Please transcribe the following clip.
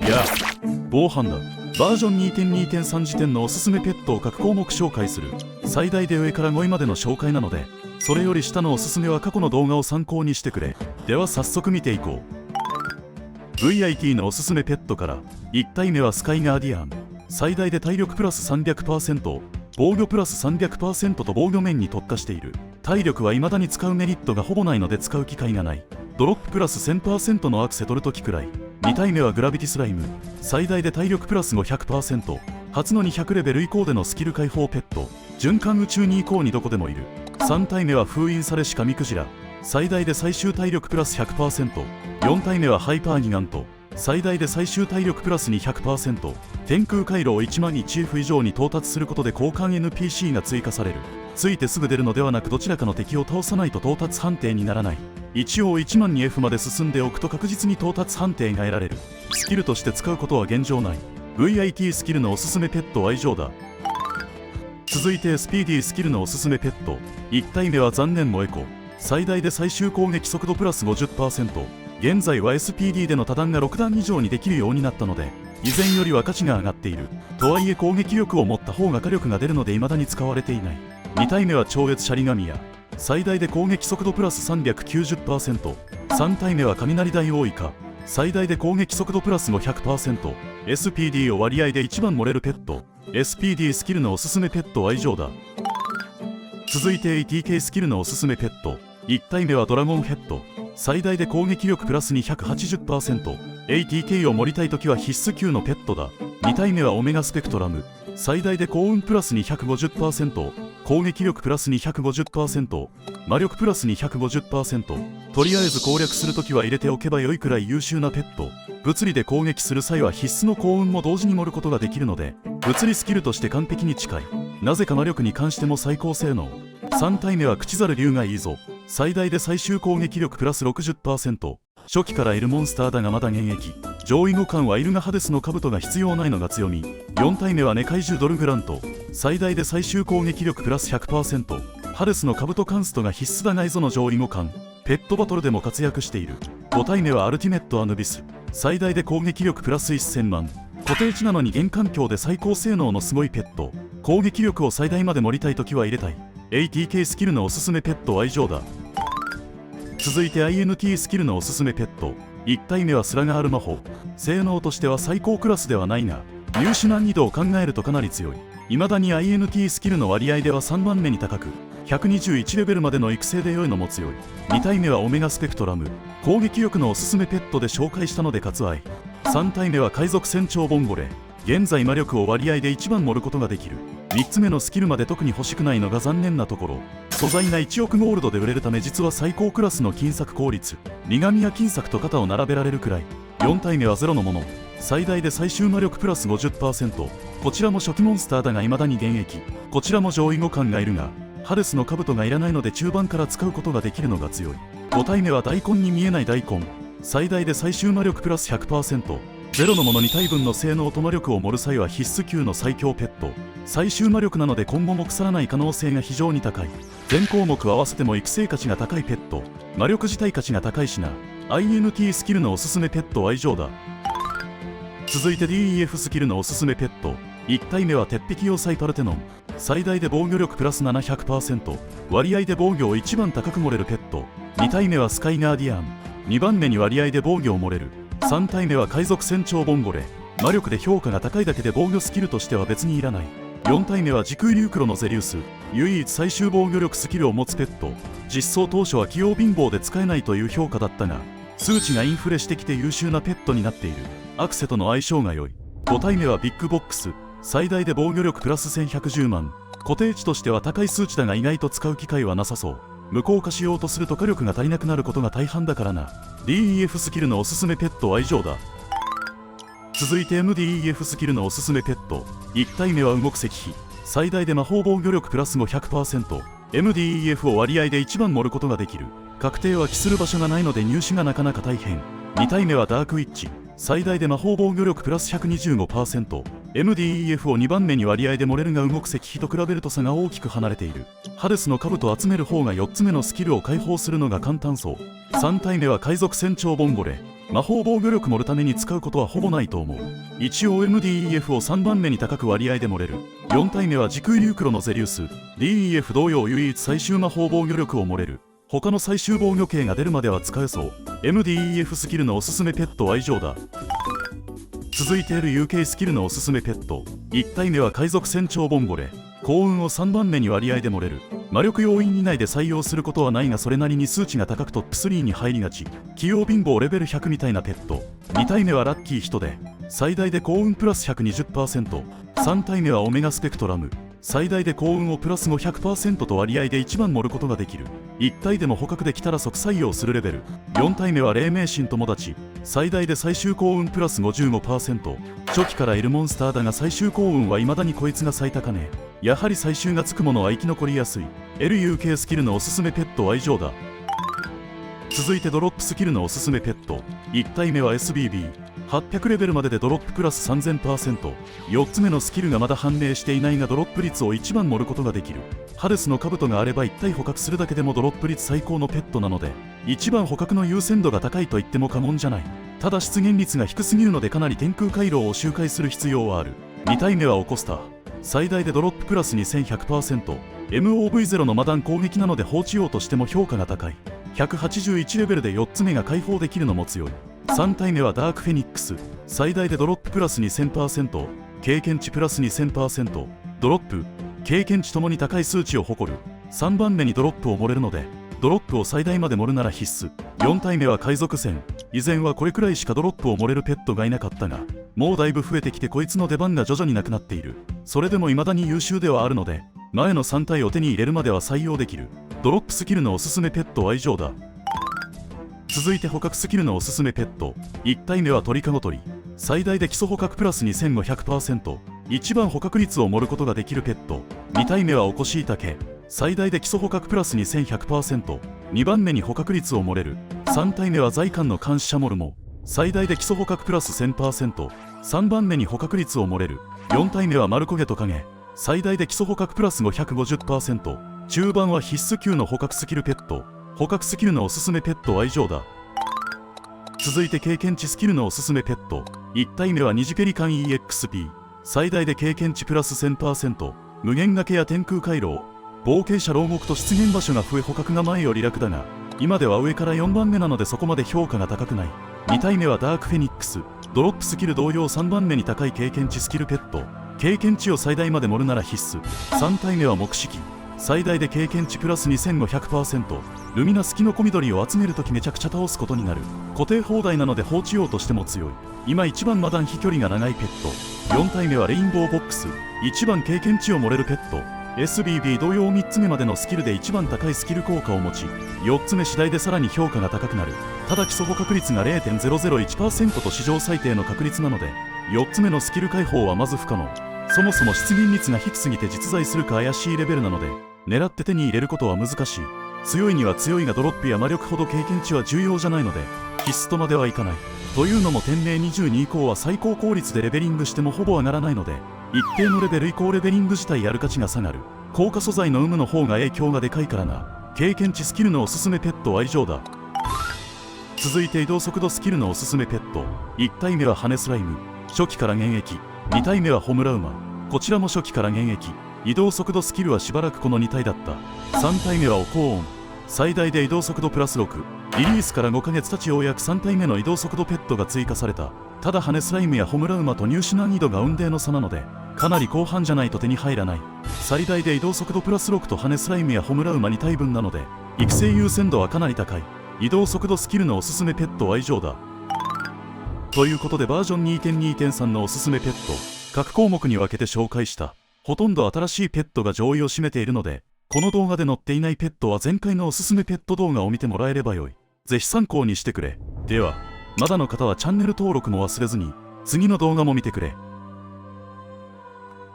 や防犯だ。バージョン 2.2.3 時点のおすすめペットを各項目紹介する。最大で上から5位までの紹介なので、それより下のおすすめは過去の動画を参考にしてくれ。では早速見ていこう。 VIT のおすすめペットから。1体目はスカイガーディアン。最大で体力プラス 300%、防御プラス 300% と防御面に特化している。体力は未だに使うメリットがほぼないので使う機会がない。ドロッププラス 1000% のアクセ取るときくらい。2体目はグラビティスライム。最大で体力プラス 500%、初の200レベル以降でのスキル解放ペット。循環宇宙に以降にどこでもいる。3体目は封印されし神クジラ。最大で最終体力プラス 100%。4体目はハイパーギガント。最大で最終体力プラス 200%。天空回路を1万1 F 以上に到達することで交換 NPC が追加される。ついてすぐ出るのではなく、どちらかの敵を倒さないと到達判定にならない。一応1万 2F まで進んでおくと確実に到達判定が得られる。スキルとして使うことは現状ない。 VIT スキルのおすすめペットは愛情だ。続いてスピーディースキルのおすすめペット。1体目は残念もエコ。最大で最終攻撃速度プラス 50%。現在は SPD での多段が6段以上にできるようになったので、以前よりは価値が上がっている。とはいえ攻撃力を持った方が火力が出るので未だに使われていない。2体目は超越シャリガミヤ。最大で攻撃速度プラス 390%。3体目は雷大王イカ。最大で攻撃速度プラス 500%。SPD を割合で一番盛れるペット。SPD スキルのおすすめペットは以上だ。続いて ATK スキルのおすすめペット。1体目はドラゴンヘッド。最大で攻撃力プラス 280%。ATK を盛りたいときは必須級のペットだ。2体目はオメガスペクトラム。最大で幸運プラス 250%。攻撃力プラス 250%。魔力プラス 250%。とりあえず攻略するときは入れておけば良いくらい優秀なペット。物理で攻撃する際は必須の幸運も同時に盛ることができるので、物理スキルとして完璧に近い。なぜか魔力に関しても最高性能。3体目は口猿竜がいいぞ。最大で最終攻撃力プラス 60%。初期からいるモンスターだがまだ現役。上位互換はイルガハデスの兜が必要ないのが強み。4体目はネ怪獣ドルグラント。最大で最終攻撃力プラス 100%。ハデスの兜カンストが必須だがイゾの上位互換。ペットバトルでも活躍している。5体目はアルティメットアヌビス。最大で攻撃力プラス1000万。固定値なのに現環境で最高性能のすごいペット。攻撃力を最大まで盛りたいときは入れたい。ATK スキルのおすすめペットは愛情だ。続いて INT スキルのおすすめペット。1体目はスラガール魔法。性能としては最高クラスではないが、入手難易度を考えるとかなり強い。未だに INT スキルの割合では3番目に高く、121レベルまでの育成で良いのも強い。2体目はオメガスペクトラム。攻撃力のおすすめペットで紹介したので割愛。3体目は海賊船長ボンゴレ。現在魔力を割合で一番盛ることができる。3つ目のスキルまで特に欲しくないのが残念なところ。素材が1億ゴールドで売れるため実は最高クラスの金策効率。苦味や金策と肩を並べられるくらい。4体目はゼロのもの。最大で最終魔力プラス 50%。こちらも初期モンスターだが未だに現役。こちらも上位互換がいるが、ハデスの兜がいらないので中盤から使うことができるのが強い。5体目は大根に見えない大根。最大で最終魔力プラス 100%。ゼロのもの2体分の性能と魔力を盛る際は必須級の最強ペット。最終魔力なので今後も腐らない可能性が非常に高い。全項目を合わせても育成価値が高いペット。魔力自体価値が高いしな。INT スキルのおすすめペットは愛情だ。続いて DEF スキルのおすすめペット。1体目は鉄壁要塞パルテノン。最大で防御力プラス 700%。割合で防御を一番高く盛れるペット。2体目はスカイガーディアン。2番目に割合で防御を盛れる。3体目は海賊船長ボンゴレ。魔力で評価が高いだけで防御スキルとしては別にいらない。4体目は時空竜クロのゼリウス。唯一最終防御力スキルを持つペット。実装当初は器用貧乏で使えないという評価だったが、数値がインフレしてきて優秀なペットになっている。アクセとの相性が良い。5体目はビッグボックス。最大で防御力プラス1110万。固定値としては高い数値だが意外と使う機会はなさそう。無効化しようとすると火力が足りなくなることが大半だからな。 DEF スキルのおすすめペットは以上だ。続いて MDEF スキルのおすすめペット。1体目は動く石碑。最大で魔法防御力プラス 500%。 MDEF を割合で一番盛ることができる。確定は帰する場所がないので入手がなかなか大変。2体目はダークウィッチ。最大で魔法防御力プラス 125%。 MDEF を2番目に割合で盛れるが動く石碑と比べると差が大きく離れている。ハデスの兜を集める方が4つ目のスキルを解放するのが簡単そう。3体目は海賊船長ボンゴレ。魔法防御力盛るために使うことはほぼないと思う。一応 MDEF を3番目に高く割合で盛れる。4体目は時空竜黒のゼリウス。 DEF 同様唯一最終魔法防御力を盛れる。他の最終防御系が出るまでは使えそう。 MDEF スキルのおすすめペットは以上だ。続いて LUK スキルのおすすめペット。1体目は海賊船長ボンゴレ。幸運を3番目に割合で盛れる。魔力要因以内で採用することはないが、それなりに数値が高くトップ3に入りがち。器用貧乏レベル100みたいなペット。2体目はラッキー人で最大で幸運プラス 120%。 3体目はオメガスペクトラム。最大で幸運をプラス 500% と割合で1番盛ることができる。1体でも捕獲できたら即採用するレベル。4体目は黎明神友達。最大で最終幸運プラス 55%。 初期からいるモンスターだが最終幸運は未だにこいつが最高値。やはり最終がつくものは生き残りやすい。 LUK スキルのおすすめペットは以上だ。続いてドロップスキルのおすすめペット。1体目は SBB800 レベルまででドロッププラス 3000%。 4つ目のスキルがまだ判明していないがドロップ率を1番盛ることができる。ハデスの兜があれば1体捕獲するだけでもドロップ率最高のペットなので、1番捕獲の優先度が高いと言っても過言じゃない。ただ出現率が低すぎるのでかなり天空回廊を周回する必要はある。2体目はオコスター。最大でドロッププラス 2100%。 MOV0 の魔弾攻撃なので放置用としても評価が高い。181レベルで4つ目が解放できるのも強い。3体目はダークフェニックス。最大でドロッププラス 2000%。 経験値プラス 2000%。 ドロップ経験値ともに高い数値を誇る。3番目にドロップを盛れるのでドロップを最大まで盛るなら必須。4体目は海賊船。以前はこれくらいしかドロップを盛れるペットがいなかったが、もうだいぶ増えてきてこいつの出番が徐々になくなっている。それでも未だに優秀ではあるので前の3体を手に入れるまでは採用できる。ドロップスキルのおすすめペットは以上だ。続いて捕獲スキルのおすすめペット。1体目は鳥かご鳥。最大で基礎捕獲プラス 2500%。 1番捕獲率を盛ることができるペット。2体目はおこしいたけ。最大で基礎捕獲プラス 2100%。 2番目に捕獲率を盛れる。3体目は財官の監視者モルモ。最大で基礎捕獲プラス 1000%。 3番目に捕獲率を盛れる。4体目はマルコゲトカゲ。最大で基礎捕獲プラス 550%。 中盤は必須級の捕獲スキルペット。捕獲スキルのおすすめペットは以上だ。続いて経験値スキルのおすすめペット。1体目は二次ペリカン EXP。 最大で経験値プラス 1000%。 無限崖や天空回廊、冒険者牢獄と出現場所が増え捕獲が前より楽だが今では上から4番目なのでそこまで評価が高くない。2体目はダークフェニックス。ドロップスキル同様3番目に高い経験値スキルペット。経験値を最大まで盛るなら必須。3体目は目視機。最大で経験値プラス 2500%。 ルミナスキノコ緑を集めるときめちゃくちゃ倒すことになる。固定放題なので放置用としても強い。今一番魔弾飛距離が長いペット。4体目はレインボーボックス。一番経験値を盛れるペット。 SBB 同様3つ目までのスキルで一番高いスキル効果を持ち4つ目次第でさらに評価が高くなる。ただ基礎捕獲率が 0.001% と史上最低の確率なので4つ目のスキル解放はまず不可能。そもそも出現率が低すぎて実在するか怪しいレベルなので狙って手に入れることは難しい。強いには強いがドロップや魔力ほど経験値は重要じゃないので必須とまではいかない。というのも天命22以降は最高効率でレベリングしてもほぼ上がらないので一定のレベル以降レベリング自体やる価値が下がる。効果素材の有無の方が影響がでかいからな。経験値スキルのおすすめペットは以上だ。続いて移動速度スキルのおすすめペット。1体目はハネスライム。初期から現役。2体目はホムラウマ。こちらも初期から現役。移動速度スキルはしばらくこの2体だった。3体目はオコーン。最大で移動速度プラス6。リリースから5ヶ月経ちようやく3体目の移動速度ペットが追加された。ただハネスライムやホムラウマと入手難易度が雲泥の差なのでかなり後半じゃないと手に入らない。最大で移動速度プラス6とハネスライムやホムラウマ2体分なので育成優先度はかなり高い。移動速度スキルのおすすめペットは以上だ。ということでバージョン 2.2.3 のおすすめペット各項目に分けて紹介した。ほとんど新しいペットが上位を占めているのでこの動画で載っていないペットは前回のおすすめペット動画を見てもらえればよい。ぜひ参考にしてくれ。ではまだの方はチャンネル登録も忘れずに次の動画も見てくれ。